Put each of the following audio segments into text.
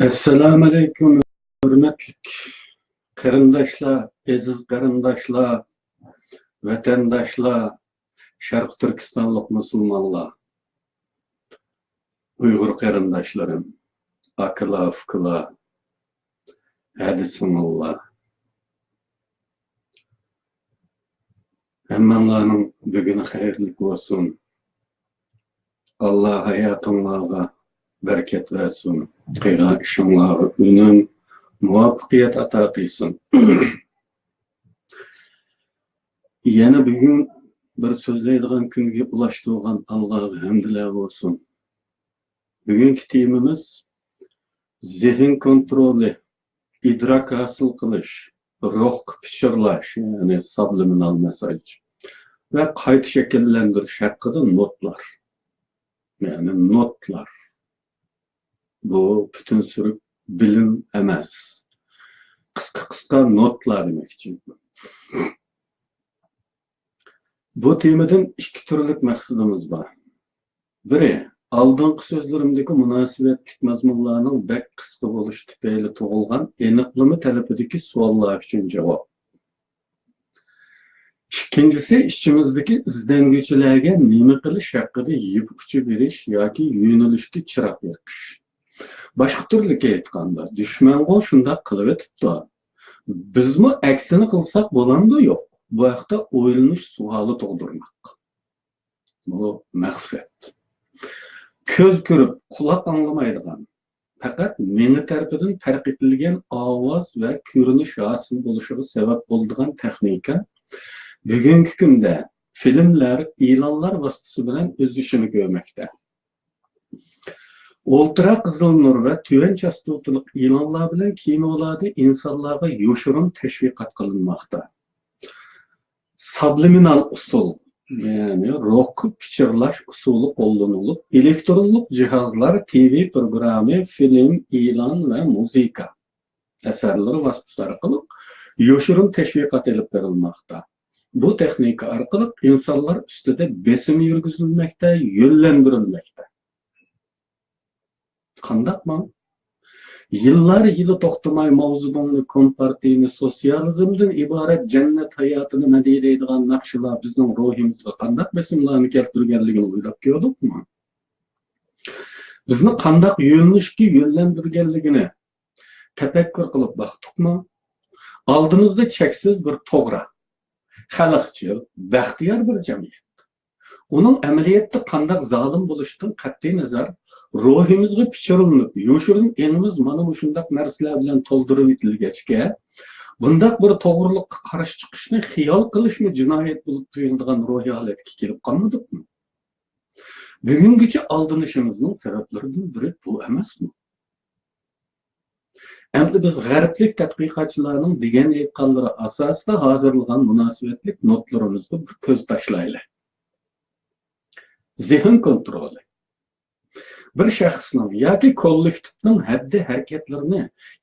Assalomu alaykum, hurmatli qarindoshlar, aziz qarindoshlar, vatandoshlar, Sharq Turkistonlik musulmonlar, Uyg'ur qarindoshlarim, akalar, ukalar, hadisinglar. Hammanglarning buguni xayrli bo'lsin. Alloh hayotinglarga berkat versin. Qilgan ishinglarga unum, muvaffaqiyat ato qilsin. Yana bugun bir so'zlaydigan kunga ulaştırgan Allah'a hamdlar olsun. Bugünkü temamiz zihin kontrolü, idrak hasıl kılış, ruh pişirlaş, yani subliminal mesaj ve kayıt şekillendiriş hakkında notlar. Yani notlar. Bu bütün sürü bilim emez. Kısa notlar demek için. Bu temadan iki türlük maksudumuz var. Biri, aldığınki sözlerimdeki münasebetlik mazmunlarının bek kısa buluş tüpeyle toğulgan eniqlimi talebideki suallar için cevap. İkincisi, işçimizdeki izlengüçülerge nemi kılış hakkında yiyip uçu veriş yoki yönelişki çırak veriş. Başka türlü aytganda, düşman o şunda kılıp etipti. Biz mi aksini kılsak bolandı yok. Bu haqda o'ylanış sualı to'ldirmak. Bu maqsad. Ko'z ko'rib, quloq anglamaydigan, faqat meni tarafidan farq etilgan ovoz va ko'rinish hosil bo'lishiga sabab bo'ladigan texnika bugungi kunda filmlar, e'lonlar vositasi bilan o'z ishini ko'rmoqda. Ultra qizil nur va tuvan chastotalik e'lonlar bilan kinolarda insonlarga yoshirin tashviqot qilinmoqda. Subliminal usul, yani ruh pichirlash usuli qo'llanilib, elektronlik cihazlar, TV programı, film, e'lon va muzika asarlari vositasi orqali yoshirin tashviqot olib berilmoqda. Bu texnika orqali insonlar ustida besim yurgizilmoqda, yo'llantirilmoqda. Qandaqmi? Yıllar yılı toxtamay mavzudonlu kompartiyani sosyalizmdan ibaret cennet hayatını medeydiğen nakşılar bizden ruhimizde qandaq besimlarını keltirgenligini uylab gördük mü? Bizni qandaq yo'llanishga yo'llantirganligini tefekkür qilib baktık mı? Aldığımızda cheksiz bir to'g'ri, xalqchil, baxtiyor bir jamiyat. Onun amaliyotda qandaq zalim bo'lishdan qat'iy nazar ruhimizga pichirilib, yoshirin enimiz mana shundaq narsalar bilan to'ldirib etilgachga, bundaq bir to'g'riliqqa qarshi chiqishni xiyol qilishmi jinoyat bo'lib tuyuladigan ruhiy holatga kelib qolmadikmi? Bugungacha aldanishimizning sabablaridan biri bu emasmi? Endi biz g'arblik tadqiqotchilarning degan aytganlari asosida hozirlagan munosabatlik notlarimizga bir ko'z tashlaylik. Zihin kontroli. Bir shaxsning yoki kollektivning haddi harakatlarini,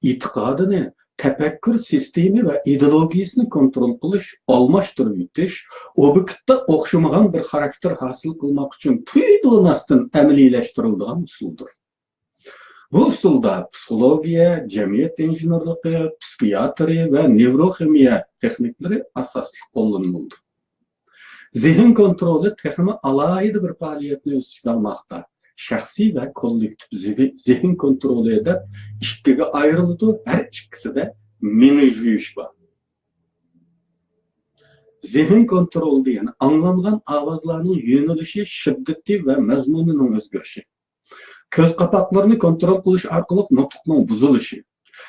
e'tiqodini, tafakkur sistemi va ideologiyasini kontrol qilish, almashtirib yutish, obyektda o'xshamagan bir xarakter hosil qilmoq uchun tuyulmasdan amaliylashtirilgan usuldir. Bu usulda psixologiya, jamiyat injenerligi, psixiatriya va nevroximiya texnikalari asosli qo'llanildi. Zihin kontroli texmi alohida bir faoliyatni o'z ichiga olmoqda. Şahsi ve kollektif zihin kontrolü eder, ikkiga ayrıldı, her ikisi de menajiyuş var. Zihin kontrolü yani anlamlan avazlarının yönelişi, şiddeti ve mezmununun özgürüşü. Köz kapaklarını kontrol kılış arkalık nutukның buzuluşu,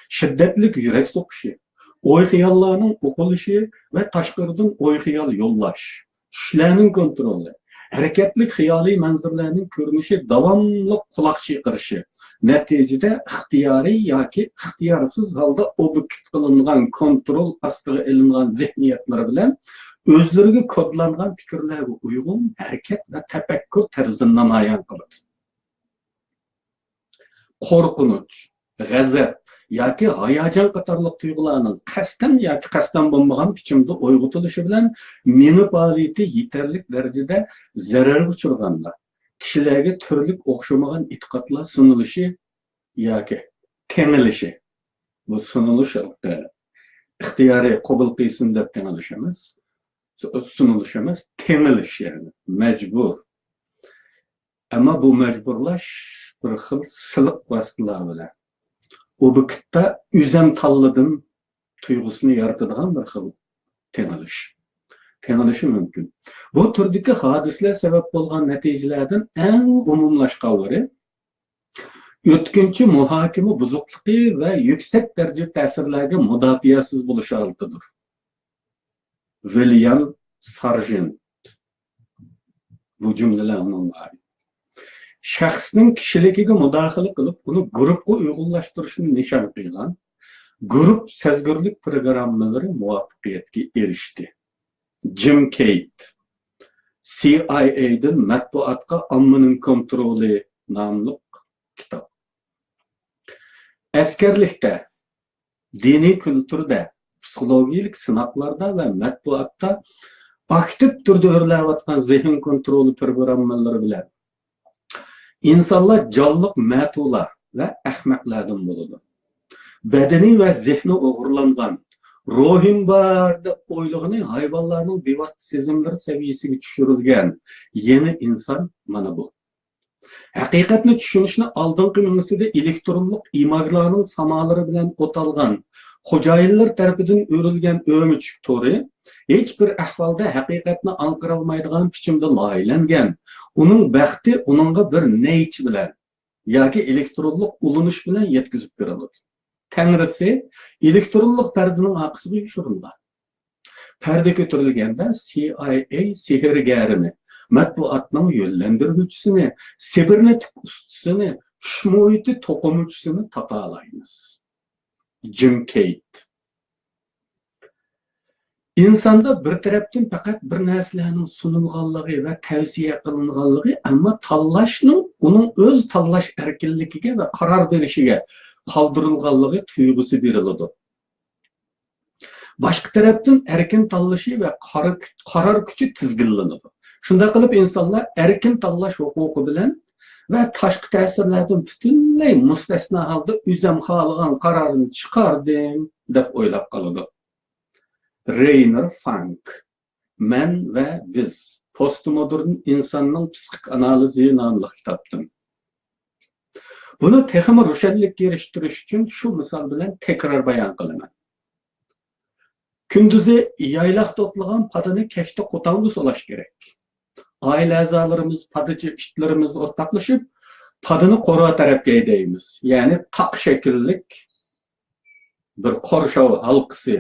şiddetlik yürek sokuşu, oy xiyallarının okuluşu ve taşkırdım oy xiyal yollaş, düşlerinin kontrolü. Hareketlik xiyali manzarlarning ko'rinishi davomli quloq chiqarishi natijada ixtiyoriy yoki ixtiyorsiz holda obyekt qilingan kontrol ostiga ilingan zihniyatlar bilan o'zlariga kodlangan fikrlarga uyg'un harakat va tafakkur tarzini namoyon qiladi. Qo'rqinch, g'azab yoki hayajon qatorliq tuyg'ularning qasddan yoki qasddan bo'lmagan bichimda uyg'otilishi bilan meni faoliyati yetarli darajada zarar uchirganda kishilarga turli o'xshamagan e'tiqodlar sunilishi yoki tengilishi. Bu sunulush ixtiyoriy qabul qilsin deb tengilish emas. Sunulush emas, tengilish yani. Majbur. Ama bu mecburlaş bir xil siliq vasitalar bilan obyektda o'zim tanladim tuyg'usini yaratadigan bir xil tengilishi mumkin. Bu turdagi hodisalar sabab bo'lgan natijalardan eng umumlashganlari o'tkinchi muhokama buzuqligi va yuksak darajada ta'sirlarga mudofiasiz bo'lish oldidir. William Sargent bu jumlalarning shaxsning kishiligiga mudohala qilib, uni guruhga uyg'unlashtirishni nishon qilgan guruh sezgirlik programmalari muvaffaqiyatga erishdi. Jim Cate CIA'dan matbuotga ommaning kontroli nomli kitob. Askarlikda, diniy kulturda, psixologik sinoqlarda va matbuotda aktiv turda o'rlayotgan zehn kontroli programmalari bilan İnsanlar canlıq mətular və əxməqlərdən buludur. Bədəni və zehni uğurlanğan, ruhim var da oyluğunu hayvanların bevasitə sezimləri səviyyəsini düşürülgən yeni insan mana bu. Həqiqətini düşünüşünü aldığın minəsində elektronluq imajlarının samaları bilan otalğan, xo'jayinlar tərəfindən örülgən ömüçük tori heç bir ahvalda haqiqatni anqıralmaydigan biçimde layihlangan. Onun baxti onunğa bir neyç bilan yoki elektronluq ulunuş bilan yetkizib beriladi. Tanrisi elektronluq pardaning aqsiga yoshirilgan. Parda ko'tarilganda CIA sehrgarini, matbuotning yo'llantiruvchisini, sibernetik ustasini, tush muhiti to'qimuvchisini topalaymiz. Jim Cate İnsanda bir tarafdan faqat bir narsalarning sunilganligi va tavsiya qilinganligi, ammo tanlashning uning o'z tanlash erkinligiga va qaror berishiga qoldirilganligi tuyg'usi beriladi. Boshqa tarafdan erkin tanlashi va qaror kuchi tizginlanadi. Shunday qilib insonlar erkin tanlash huquqi bilan va tashqi ta'sirlardan butunlay mustasno holda o'zim xohlagan qarorni chiqardim deb o'ylab qoladi. Rainer Funk, Men ve Biz, Postmodern insanның psixik analizi nomli kitobdan. Buni texmi ro'shanlikka erishtirish uchun shu misol bilan takror bayon qilaman. Kunduzi yaylaq to'plagan padani kechda qo'tonga solash kerak. Oila a'zolarimiz, padachi ishlarimiz o'rtoqlashib, padani qo'ra tarafga haydaymiz. Ya'ni taq shakllik bir qorshov halqasi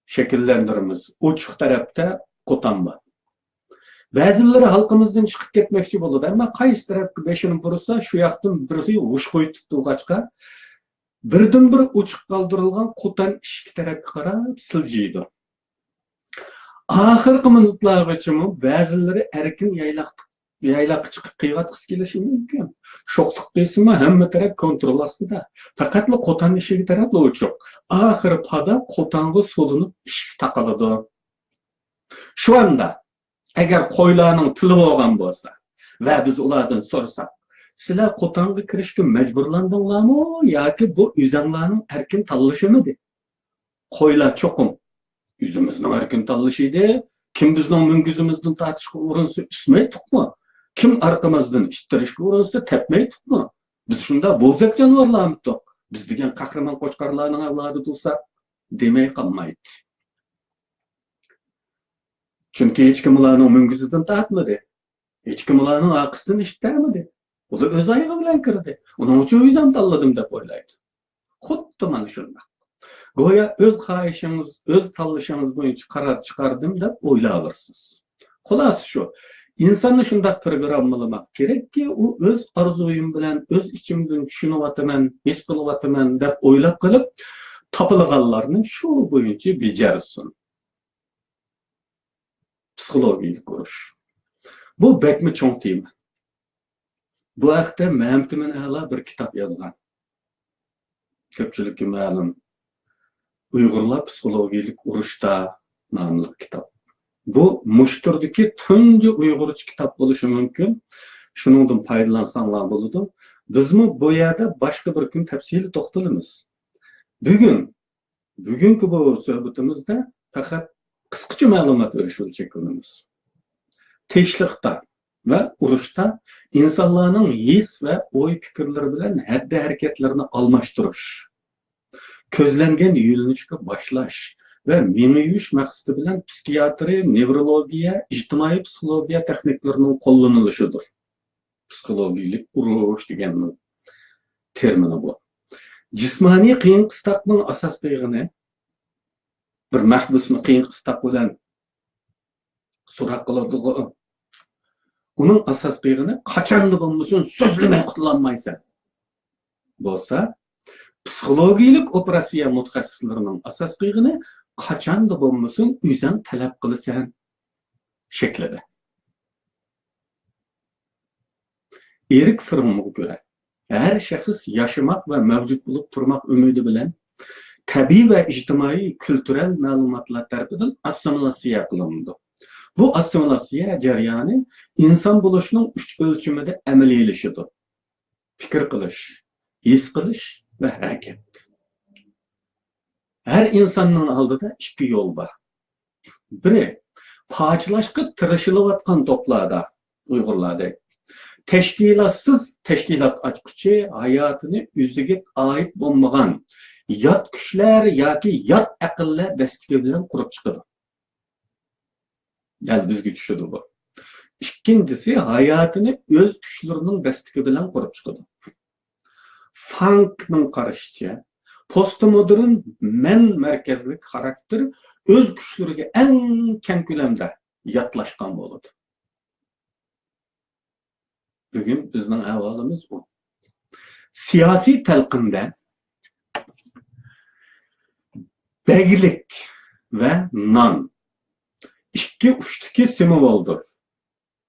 şekillendirimiz. Uçuq tarafta qo'ton bor. Ba'zilari halqimizdan chiqib ketmoqchi bo'ladi, ammo qaysi tarafga beshini bursa, shu yoqdan birisi uch qo'yib tutulg'achqa birdan bir uchiq qoldirilgan qo'ton ikki tarafga qarab siljiydi. Oxirgi minutlargacha ba'zilari erkin yaylaqqa chiqib qiyg'atqisi kelishi mumkin. Sho'qliq deysimi, hamma taraf kontrol ostida. Faqat qo'ton eshigi tarafli uchiq. Oxiri pada qo'tonga solinib ishik taqaladi. Shu anda agar qo'ylarning tili bo'lgan bo'lsa va biz ulardan so'rasak, sizlar qo'tonga kirishga majburlandinglarmi yoki bu o'zinglarning erkin tanlashimidi? Qo'ylar cho'qim o'zimizning erkin tanlash edi. Kim bizning munguzimizdan tortishga urinsa ismaydiqmi? Kim arqamizdan ishtirishga urinsa tepmaydiqmi? Biz shunda bo'zak jonivorlarmiz. Biz degan qahramon qo'chqorlarning avlodi bo'lsak, demay qolmaydi. Chunki hech kim ularning munguzidan tortmadi. Hech kim ularning orqasidan ishtirmadi. Ular o'z oyog'i bilan kirdi. Uning uchun o'zim tanladim deb o'ylaydi. Xuddi mana shunday. Go'yo o'z xohishingiz, o'z tanlashingiz bo'yicha qaror chiqardim deb o'ylayversiz. Xolos shu. İnsanni shunday programmalamak kerakki, u o'z orzuyim bilan, o'z ichimdan tushunyapman, his qilyapman deb o'ylab qilib, topilganlarni shu bo'yicha bajarsin. Psixologik urush. Bu bekmi cho'ng tema. Bu haqda Mamtimin A'la bir kitob yozgan. Ko'pchilikka ma'lum. Uyg'urlar psixologik urushda nomli kitob. Bu mushturdagi tunji uyg'urcha kitob bo'lishi mumkin. Shuningdan foydalansanlar bo'ladi. Bizmi bu yerda boshqa bir kun tafsili to'xtalamiz. Bugungi bu suhbatimizda faqat qisqacha ma'lumot berishga cheklanamiz. Tinchlikda va urushda insonlarning his va o'y fikrlari bilan haddi harakatlarini almashtirish, ko'zlangan yo'linishga boshlash ve miniyuş maqsadi bilan psikiatri, nevrologiya, ijtimoiy psixologiya texnikalarining qo'llanilishıdır. Psixologiyalik urush degan termini bu. Jismoniy qiyin qistoqning asosligini bir mahbusni qiyin qistoq bilan so'roq qiladigan uning asosligini qachonda bo'lmasin so'zlamay qutulolmaysan bo'lsa, psixologiyalik operatsiya mutaxassislarining asosligini qachonda bo'lmasin o'zing talab qilasan shaklida. Erik Frommga ko'ra, her şahıs yaşamak ve mevcut bulup durmak ümidi bilen tabii ve ictimai kültürel malumatlar tarafından assimilasiya kılındı. Bu assimilasiya jarayoni inson bo'lishning üç ölçümede amaliylashidir. Fikr qilish, his qilish ve hareket. Her insanın oldida ikki yo'l bor. Biri parchalashga tirashilayotgan to'plarda, Uyg'urlarda teşkilatsız teşkilat açıkçı hayatını yüzüge ait olmagan yat güçler yoki yat aqllar dastigi bilan qurib chiqadi. Yani bizga tushadi bu. İkincisi hayatını öz güçlerining dastigi bilan qurib chiqadi. Funkning qarashicha postmodern men markazli xarakter öz güçleriga eng keng ko'lamda yatlashgan bo'ladi. Bugün bizning ahvolimiz bu. Siyosiy talqinda beglik ve non ikki uchtiki simvoldir.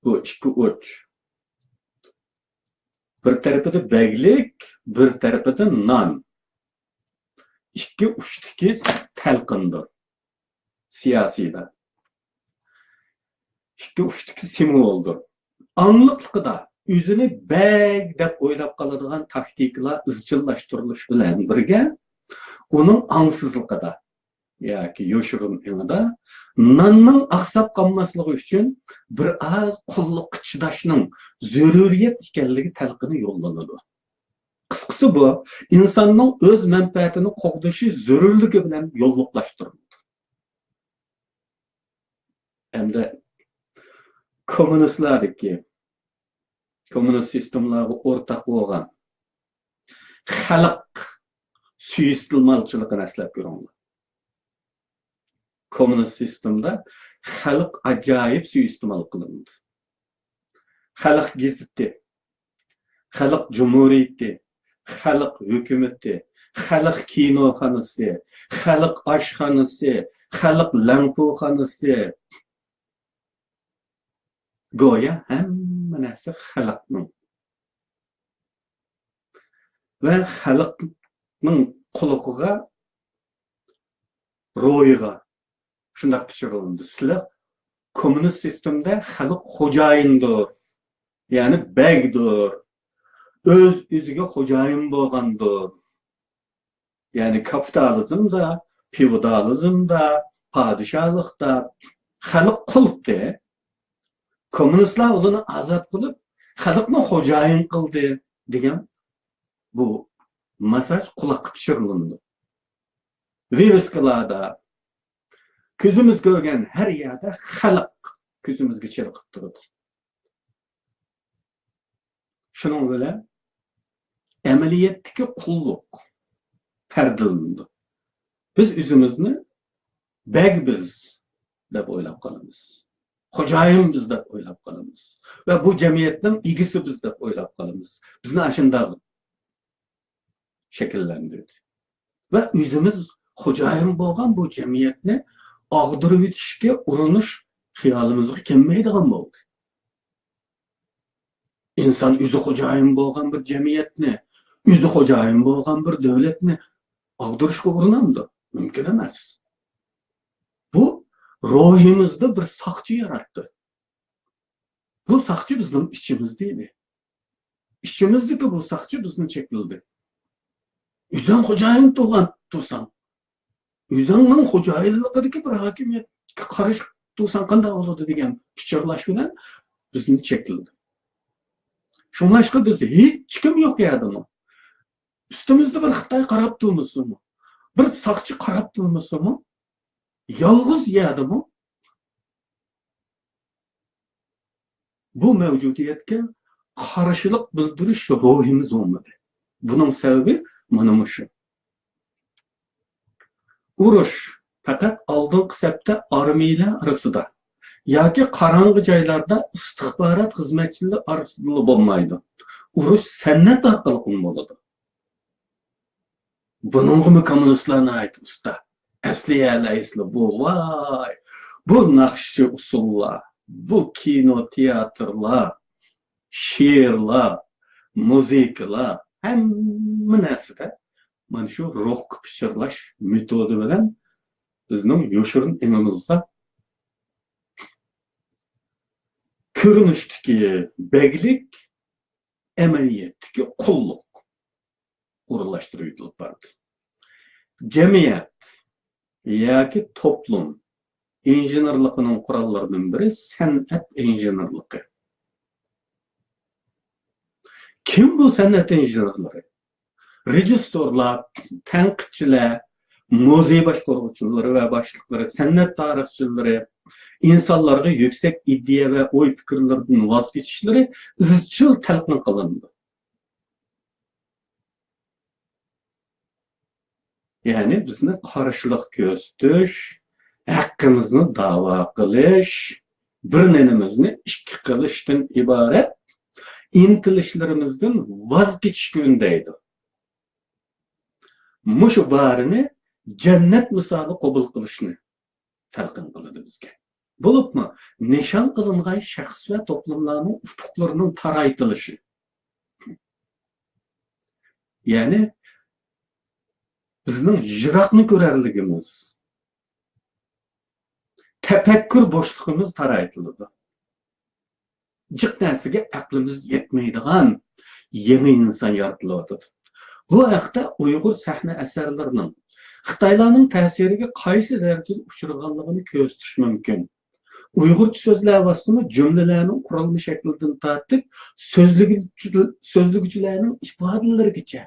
Bu ikki uch. Bir tarafida beglik, bir tarafida non. İkki uchtiki talqindir. Siyosiyda. İkki uchtiki simvoldir. Anlıqlıqda özünü beg deb o'ylab qoladigan taktikalar izchillashtirilish bilan birga uning angsizligida yoki yoshirin ilmida nonning aqsab qolmasligi uchun bir oz qulluqqa chidashning zaruriyat ekanligi talqini yo'llanadi. Qisqasi bu insonning o'z manfaatini qo'g'dashi zarurligi bilan yo'lliqlashtiriladi. Hamda kommunistlardagi kommunist sistemlarga o'rtaq bo'lgan xalq suiiste'molchiligini eslab ko'ringlar. Kommunist sistemda xalq ajoyib suiiste'mol qilindi. Xalq gazeti, xalq jumhuriyati, xalq hukumati, xalq kinoxonasi, xalq oshxonasi, xalq lampoxonasi go'yo hamma narsa xalqning va xalqning qulig'iga, ro'yiga shunday pishirildi. Sizlar kommunist sistemda xalq xo'jayindir, ya'ni begdir, o'ziga xo'jayin bo'lgandir. Ya'ni kapitalizmda, feodalizmda, podshohlikda xalq qulda. Kommunistlar ularni azod qilib, xalqni xo'jayin qildi degan bu mesaj quloqqa pishirildi. Viruskalarda ko'zimiz ko'rgan har yerda xalq ko'zimizga chirqib turadi. Shuning bilan amaliyotdagi qulluq pardalandi. Biz o'zimizni bagbiz deb o'ylab qolamiz. Xo'jayin biz deb o'ylab qolamiz. Va bu jamiyatning egisi biz deb o'ylab qolamiz. Bizni ashunday shakllantirdi. Va o'zimiz xo'jayin bo'lgan bu jamiyatni og'dirib o'tishga urinish xiyolimizga kelmaydigan bo'ldi. İnson o'zi xo'jayin bo'lgan bir jamiyatni, o'zi xo'jayin bo'lgan bir davlatni og'dirishga urinamdi. Mumkin emas. Bu ruhimizda bir soqchi yaratdi. Bu soqchi bizning ichimizda edi. İçimizdeki bu sakçı bizni çekildi. Üzən xo'jayin tursan, üzənin xo'jayinligidagi bir hakimiyet qarash tursan qanday bo'ladi degan fikrlash bilan bizni chekildi. Shunlashqa biz hech kim yo'q yerdimi? Üstümüzde bir Xitoy qarab turmasimi? Bir saqchi qarab turmasimi? Yolg'iz yerdimi? Bu mevcudiyetke qarşılık bildirish ruhimiz olmadı. Bunun sebebi mana shu. Urush faqat oldingi sapda armiyalar orasida yoki qorong'i joylarda istixborot xizmatchilari orasida bo'lmaydi. Urush san'at orqali bo'ladi. Buningmi kommunistlarni aytib usta. Asliyalar bu vay. Bu naqshchi usullar, bu kino teatrlar, she'rlar, muzikalar hamma narsada mana shu ruh pishirlash metodi bilan bizning yoshirin elimizga ko'rinishdagi beglik, amaliyotdagi qulluq o'rinlashtirib bordi. Jamiyat yoki toplum injenerligining qurollaridan biri san'at injenerligi. Kim bu san'at injenerlari? Rejissorlar, tanqidchilar, muzey boshqaruvchilari va boshliqlari, san'at tarixchilari, insonlarga yuksak idea va o'y fikrlardan voz kechishlari izchil talqin qilindi. Ya'ni bizni qarshilik ko'rsatish, haqqimizni da'vo qilish, bir-birimizni ikki qilishdan iborat intilishlarimizdan voz kechishga undaydi. Mushu barini jannat misoli qabul qilishni talqin qiladi bizga. Bo'libmi, nishon qilingan shaxs va to'plamlarning ufuqlarining taraytilishi. Ya'ni bizning yiroqni ko'rarligimiz, tafakkur bo'shligimiz taraytiladi. Jiq narsaga aqlimiz yetmaydigan yangi inson yaratiladi. Bu haqda Uyg'ur sahna asarlarining Xitoylarning ta'siriga qaysi darajada uchraganligini ko'rsatish mumkin. Uyg'urcha so'zlayapsizmi, jumlalarning qurilma shaklidan tortib, so'zlugchilarning ifodalarigacha,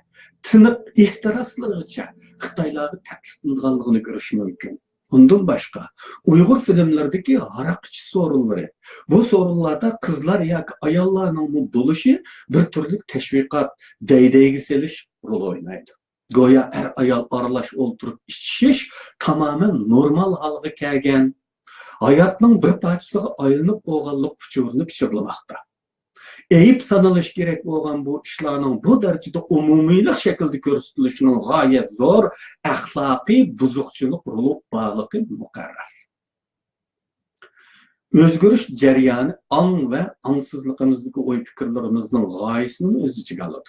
tiniq ehtiroslarigacha Xitoylarga taklif qilinganligini ko'rish mumkin. Bundan başka, Uygur filmlerdeki harakçı sorunları, bu sorunlarda kızlar yoki ayollarning bo'lişi bir türlü teşvikat, deydiği selish rol oynaydı. Goya er ayol aralash o'ltirib içişiş tamamen normal halga kelgan, hayatning bir parchasiga aylanib bo'lganlik uchurini pichirlamoqda. Eyip sanılış gerek olan bu işlerin bu derecede umumiylik şekilde gösterilişinin gayet zor, ahlaki buzukçuluk rolu bağlığı mukarrar. Özgürüş cereyanı an ve ansızlığımızdaki oy fikirlerimizin gayesini öz içine alır.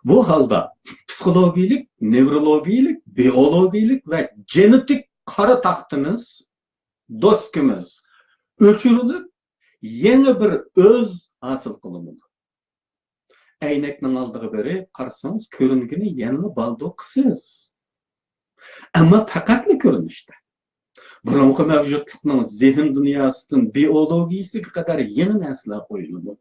Bu halde psikologiyalik, nevrologiyalik, biyologiyalik ve genetik kara tahtınız, dostumuz, ölçülülük yeni bir öz asıl kılınır. Aynakning oldiga beri qarasangiz ko'ringani yangi baldoq qisiz. Ammo faqatli ko'rinishda. Burungi mavjudlikning zehn dunyosidan biologiyasiga qadar yangi narsalar qo'yiladi.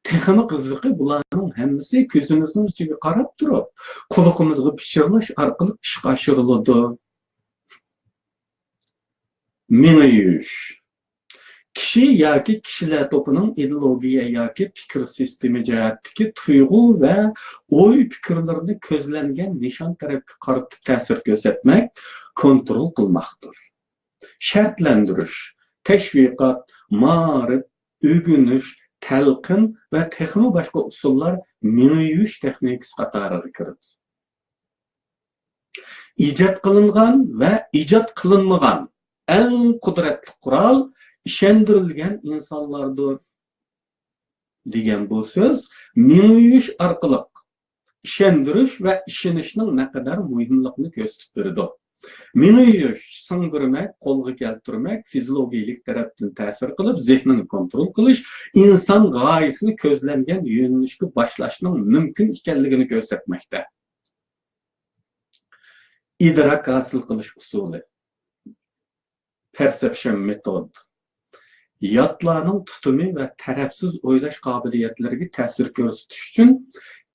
Texnik qiziqi bularning hammasi ko'zimizning ichiga qarab turib, quloqimizga pishirlash orqali ishga oshiriladi. Menish kishi yoki kishilar to'pining ideologiya yoki fikr sistemi jihatdagi tuyg'u va o'y fikrlarini ko'zlangan nishon tarafga qaratib ta'sir ko'rsatmak, kontrol qilmoqdir. Shartlantirish, tashviqot, ma'rif, o'rganish, talqin va texnik boshqa usullar menish texnikasi qatoriga kiradi. Ijod qilingan va ijod qilinmagan eng qudratli qurol işendirilgen insanlardır degan bu söz menish orqali ishondirish va ishonishning ne kadar muhimligini ko'rsatib berdi. Meni singdirmek, qo'lga keltirmek, fiziologik tarafdan ta'sir qilib, zehnini kontrol qilish, inson g'oyasini ko'zlangan yo'nalishga boshlashning mumkin ekanligini ko'rsatmoqda. İdrak hosil qilish usuli, perception metod, yotlarning tutumi va tarafsiz o'ylash qobiliyatlariga ta'sir ko'rsatish uchun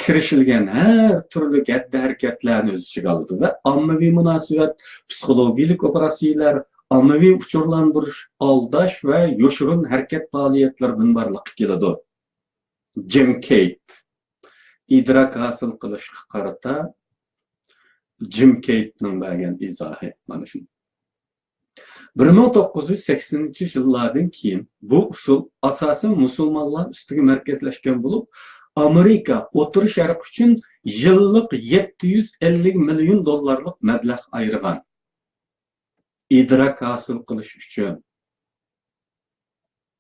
kirishilgan har turli katta harakatlarni o'z ichiga oldi va ommaviy munosabat, psixologik operatsiyalar, ommaviy uchurlantirish, aldash va yoshirin harakat faoliyatlaridan barliqqa keladi. Jim Cate idrak hosil qilishga qarata Jim Cate'ning bergan izohi mana shu. 1980-yillardan keyin bu usul asosan musulmonlar ustiga markazlashgan bo'lib, Amerika O'rta Sharq uchun yillik 750 million dollarlik mablag' ayirgan. İdrak hosil qilish uchun.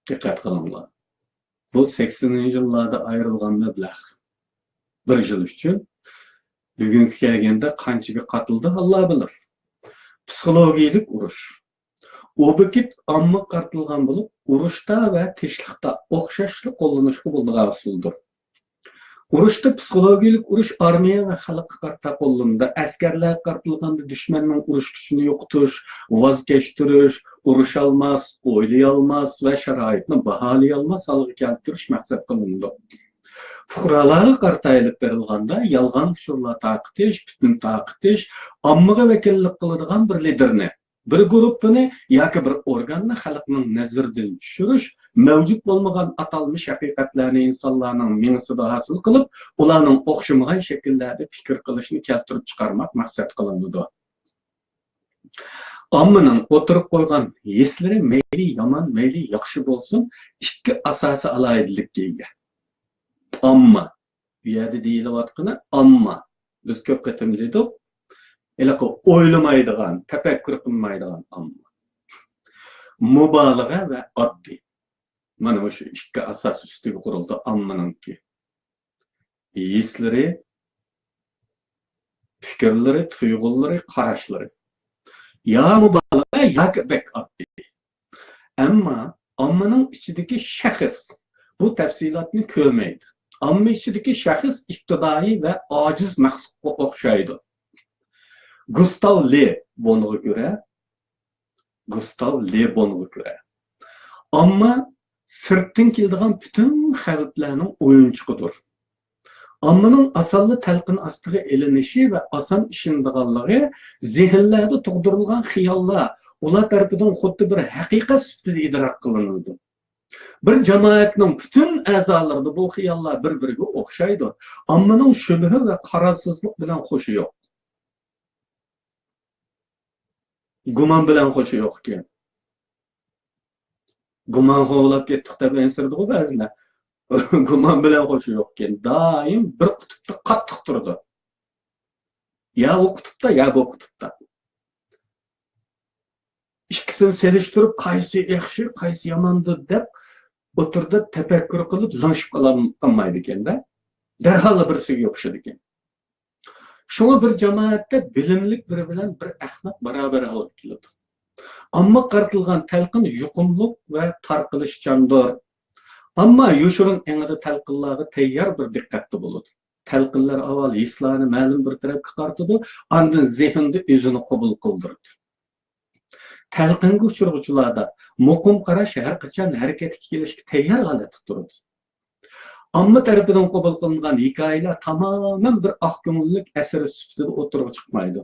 Diqqat qilinglar. Bu 80-yillarda ayrilgan mablag'. Bir yil uchun bugungi kelganda qanchaga qatildi Alloh bilir. Psixologik urush. Obikit amma qartilgan bo'lib, urushda va tinchlikda o'xshashli qo'llanishga bo'ladigan usuldir. Urushda psixologik urush armiya va xalqqa qarta qo'llanadi. Askarlar qartilganda dushmanning urush kuchini yo'qotish, voz kechtirish, urusholmas, o'ylay olmas va sharoitni baholay olmas holga keltirish maqsad qilinadi. Fuqarolarga qarta ilib berilganda yolg'on usullar taqitish, butun taqitish, ommaga vakillik qiladigan bir liderni, bir guruhni yoki bir organni xalqning nazaridan tushirish, mavjud bo'lmagan atalmış haqiqatlarni insonlarning mingsida hosil qilib, ularning o'xshamagan shakllarda fikr qilishni keltirib chiqarmak maqsad qilinadi. Ommaning o'tirib qo'ygan hislari mayli yomon, mayli yaxshi bo'lsin, ikki asosiy alohidlikka ega. Amma, bu yerda deyilayotgani amma. Biz ko'p qatim dedik, iliq o'ylamaydigan, tafakkur qilmaydigan amma. Mubolag'a va oddiy. Mana shu ikki asos ustiga qurildi ammaningki. Hislari, fikrlari, tuyg'ulari, qarashlari. Ya mubolag'a yoki bek oddiy. Ammo ammaning ichidagi shaxs bu tafsilotni ko'rmaydi. Amma ichidagi shaxs iqtidoriy va ojiz maxluqqa o'xshaydi. Gustav Le Bonga ko'ra, amma sirtdan keladigan butun xavflarning o'yinchig'idir. Ammaning asonli talqin ostiga elinishi va oson ishindiganligi zehnlarda tug'dirilgan xiyollar ular tarafidan xuddi bir haqiqat sifatida idrok qilinadi. Bir jamoatning butun a'zolarida bu xiyollar bir-biriga o'xshaydi. Ammaning shubha va qararsizlik bilan qo'shi yo'q. Gumon bilan qo'shi yo'q ekan. Gumon qo'lab ketdik deb ensirdi ba'zilar. Gumon bilan qo'shi yo'q ekan. Doim bir qutubda qattiq turdi. Ya o qutubda, ya bu qutubda. İkisini selishtirib, qaysi yaxshi, qaysi yomondir deb o'tirdi, tafakkur qilib, lanshib qolmaydi ekanda. Darhol birisiga o'xshaydi ekan. Şuna bir cemaatda bilimlik biri bilan bir ahmoq barobar olib keladi. Ammo qartilgan talqin yuqumliq va tarqilishchandir. Ammo yoshirin engida talqinlarga tayyor bir diqqatli bo'ladi. Talqinlar avval hislarni ma'lum bir tarafga qartadi, ondan zehnda o'zini qabul qildiradi. Talqinga uchiruvchilarda muqim qarash har qachon harakatga kelishga tayyor holatda turadi. Amma tarafidan qabul qilingan hikoyalar tamamen bir ahkomlik asari sifatida o'tirib chiqmaydi.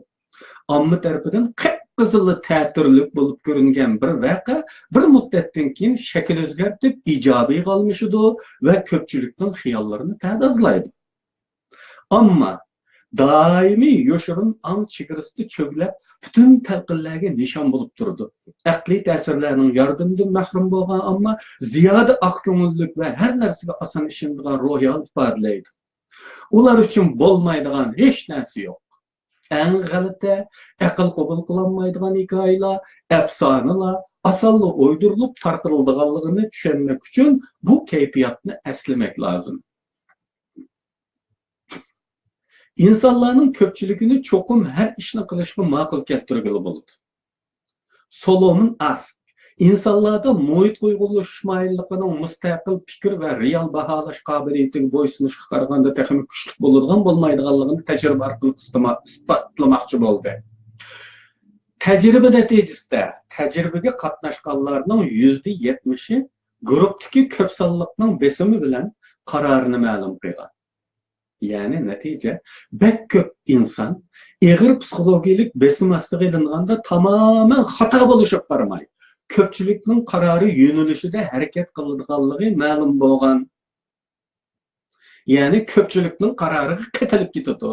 Amma tarafidan qip-qizil ta'tirlik bo'lib ko'ringan bir voqea bir muddatdan keyin shakl o'zgartib ijobiy qolmishidi va ko'pchilikning xiyollarini ta'dazlaydi. Ammo doimiy yoshirin ang chegarasida cho'glab bütün talqinlarga nishon bo'lib turdi. Aqliy ta'sirlarning yordamidan mahrum bo'lgan ammo ziyoda ahkomlik va har narsaga oson ishonadigan ruhiyat ifodalaydi. Ular uchun bo'lmaydigan hech narsa yo'q. Eng g'alati, aql qabul qilolmaydigan hikoyalar, afsonalar osonla o'ydirilib tarqatilganligini tushunmak uchun bu kayfiyatni eslamak lozim. İnsanların köpçülükünü çokum her işini kılışma makul keltirgili buldu. Solomon Ask, insanlarda muhit uygulashmaylıqının müstakil fikir ve real bahalaş kabiliyetini boysunuşqa qaraganda texnik güçlük boladigan bolmaydiganligini tecrübe arqılı isbatlamoqchi bo'ldi. Tecrübe neticesinde tecrübege qatnaşqanlarning %70'i gruptaki köp sonliqning besimi bilan qarorni ma'lum qilgan. Yani netice bek köp insan ağır psikologik besim ostiga ilinganda tamamen xato bo'lishib qarmay ko'pchilikning qarori yo'nalishida harakat qiladiganligi ma'lum bo'lgan. Yani ko'pchilikning qaroriga qatilib ketadi.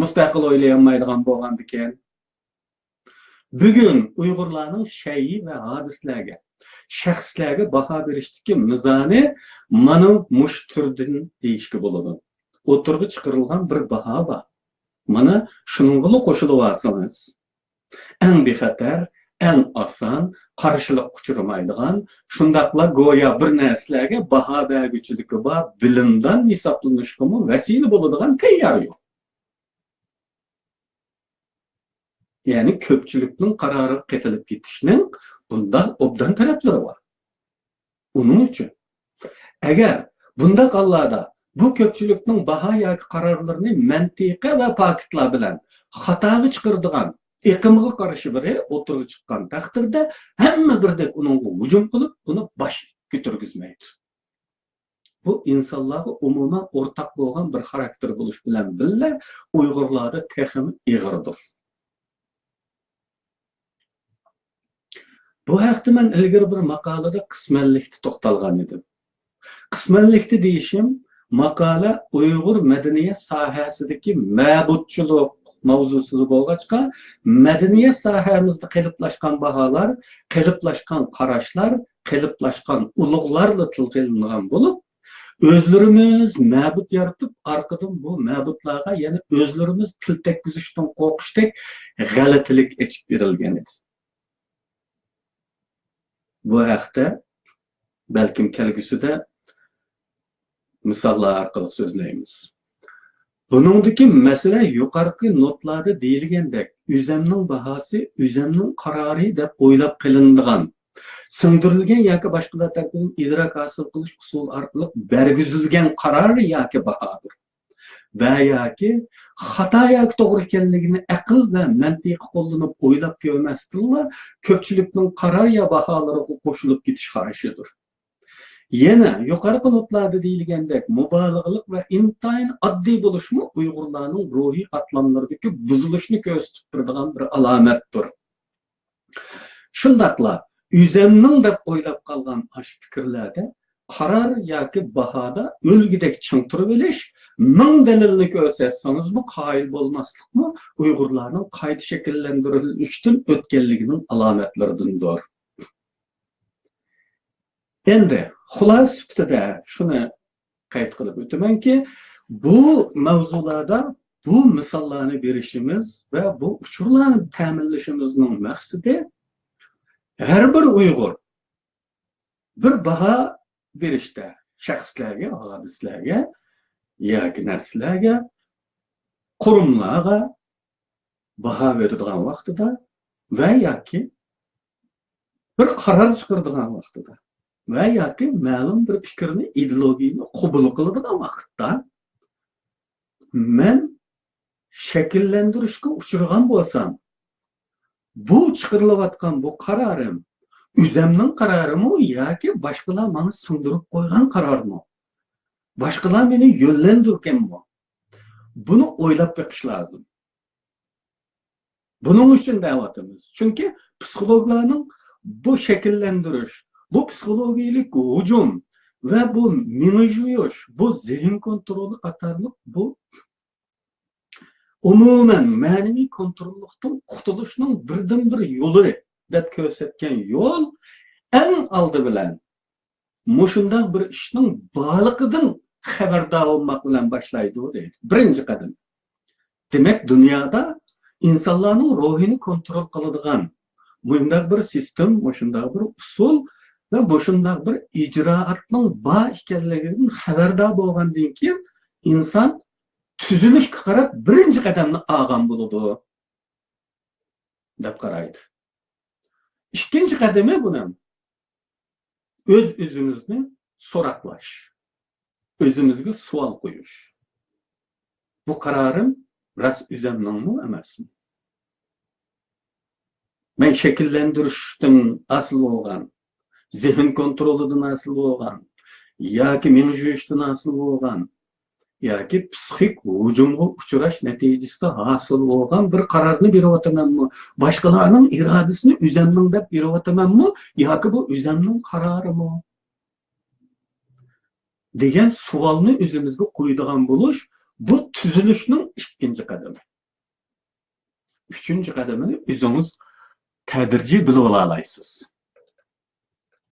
Mustaqil o'ylayolmaydigan bo'lgan ekan. Bugun Uyg'urlarning shay'i va hadislarga, shaxslarga baho berishdagi mizoni mana mush turdan deyishga bo'ladi. O'tirg'i chiqarilgan bir baho bor. Mana shuningga qo'shilib olsangiz, eng bexatar, eng oson, qarshilik uchramaydigan, shundaqla go'yo bir narsalarga baho berguchiligi bor, bilimdan hisoblanishga vasila bo'ladigan tayyor yo'q. Yani köpçülükün kararı ketilip gitişinin bundan obdan tarafları var. Onun için eğer bunda Allah'da bu köpçülükün baha yoki kararlarını mantiqi ve paketler bilen hatalı çıkırdığan ekimiga karşı biri oturup çıkan takdirde hamma birdek onun hücum kılıp bunu baş götürgüzmeydi. Bu insanlarga umuman ortak bo'lgan bir xarakter buluş bilen billa Uyg'urlarda texim ig'irdir. Bu haqda men ilgari bir maqolada qismanlikda to'xtalgan edim. Qismanlikda deyishim maqola Uyg'ur madaniyat sohasidagi ma'budchilik mavzusi bo'lg'achqa, madaniyat sohamizda qiliplashgan baholar, qiliplashgan qarashlar, qiliplashgan ulug'larla tilga bo'lib, o'zlarimiz ma'bud yaratib, orqadan bu ma'budlarga yana o'zlarimiz til tekkizishdan qo'rqishdek g'alatilik echib berilgan edi. Bu haqda balkim kelgusida misollar orqali so'zlaymiz. Buningdagi masala yuqorqi notlarda deyilgandek, o'zamning bahosi o'zamning qarori deb o'ylab qilinadigan, singdirilgan yoki boshqalar tomonidan idrok hosil qilish usul orqali bergizilgan qaror yoki bahodir. Va yoki xato yoki to'g'ri ekanligini aql va mantiq qo'llanib o'ylab ko'rmasdinlar, ko'pchilikning qaror ya baholariga qo'shilib ketish qarashidir. Yana yuqorqi notlarda deyilgandek, mubolag'alik va intayin oddiy bo'lishmi Uyg'urlarning ruhiy qatlamlaridagi buzilishni ko'rsatib turadigan bir alomatdir. Shundaqla o'zimning deb o'ylab qolgan ash fikrlarda qaror yoki bahoda o'lgidek ching turib olish, ming dalilni ko'rsatsangiz bu qoyil bo'lmaslikmi Uyg'urlarning qayta shakllantirilishdan o'tganligining alomatlaridandir. Endi xulosa sifatida shuni qayd qilib o'tamanki, bu mavzularda bu misollarni berishimiz va bu uchurlarni ta'minlashimizning maqsadi har bir Uyg'ur bir baho berishda shaxslarga, hadislarga yoki narsalarga, qurumlarga baho beradigan vaqtida va yoki bir qaror chiqaradigan vaqtida va yoki ma'lum bir fikrni, ideologiyani qabul qiladigan vaqtda men shakllantirishga uchragan bo'lsam, bu chiqarilayotgan bu qarorim o'zimning qarorimi yoki boshqalar meni singdirib qo'ygan qarormi? Boshqalar meni yo'llantirganmi? Buni o'ylab beqish lozim. Buning uchun da'vatimiz. Chunki psixologlarning bu shakllantirish, bu psixologik hujum va bu minujuyush, bu zehn kontroli qatorliq bu umuman ma'naviy kontrollikdan qutulishning birdan bir yo'li deb ko'rsatgan yo'l eng oldi bilan mushunday bir ishning borligidan xabardor bo'lmoq bilan boshlaydi deydi. Birinchi qadam. Demak, dunyoda insonlarning ruhini kontrol qiladigan bunday bir sistem, shunday bir usul va shunday bir ijroatning bor ekanligidan xabardor bo'lgandan keyin inson tüzülüşkə qarab birinci qədəmni alğan buludu dep qaraydı. İkinci qədəmi bunun öz özünüzni soraklaş, özünüzge sual koyuş. Bu kararım rast üzemden mi emasmi? Men şekillendirişten asıl olgan, zihin kontrolüden asıl olgan, ya ki men jüyüşten asıl olgan, ya ki psixik hücumga uçuraş neticesinde hasıl olgan bir kararını berip otamanmı? Başkalarının iradesini üzemden dep berip otamanmı? Ya ki bu üzemden kararı mı? Degan sualni özümüzge koyduğun buluş, bu tüzülüşnün ikinci kademi. Üçüncü kademini özünüz tədrici bilib alaysınız.